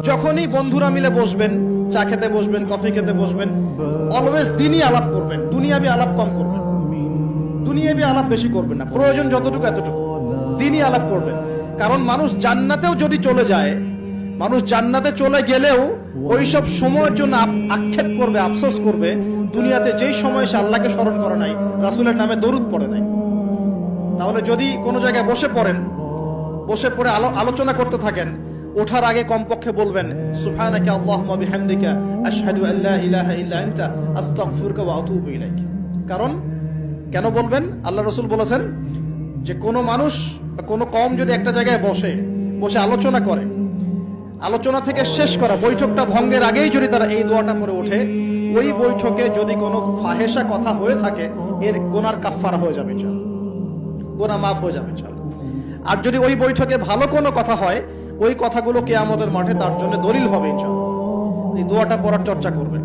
যখনই বন্ধুরা মিলে বসবেন, চা খেতে বসবেন, কফি খেতে বসবেন, অলওয়েজ দিনই আলাপ করবেন, দুনিয়াবি আলাপ কম করবেন, দুনিয়াবি আলাপ বেশি করবেন না, প্রয়োজন যতটুকু এতটুকু দিনই আলাপ করবেন। কারণ মানুষ জান্নাতেও যদি চলে যায়, মানুষ জান্নাতে চলে গেলেও ওইসব সময়ের জন্য আক্ষেপ করবে, আফসোস করবে, দুনিয়াতে যেই সময় সে আল্লাহকে স্মরণ করে নাই, রাসূলের নামে দরুদ পড়ে নাই। তাহলে যদি কোনো জায়গায় বসে পড়েন, বসে পড়ে আলোচনা করতে থাকেন, ওঠার আগে কমপক্ষে বলবেন সুবহানাকা আল্লাহুম্মা বিহামদিকা আশহাদু আল্লা ইলাহা ইল্লা আনতা আস্তাগফিরুকা ওয়া আতুবু ইলাইক। কারণ কেন বলবেন? আল্লাহ রাসূল বলেছেন যে কোনো মানুষ বা কোনো কওম যদি একটা জায়গায় বসে আলোচনা করে, আলোচনা থেকে শেষ করা বৈঠকটা ভঙ্গের আগেই যদি তারা এই দোয়াটা করে ওঠে, ওই বৈঠকে যদি কোনো ফাহেসা কথা হয়ে থাকে, এর গুনার কাফফারা হয়ে যাবে ইনশাআল্লাহ, গুনাহ মাফ হয়ে যাবে ইনশাআল্লাহ। আর যদি ওই বৈঠকে ভালো কোনো কথা হয়, ওই কথাগুলো কিয়ামতের মাঠে তার জন্য দলিল হবে ইনশাআল্লাহ। এই দোয়াটা পড়ার চর্চা করবেন।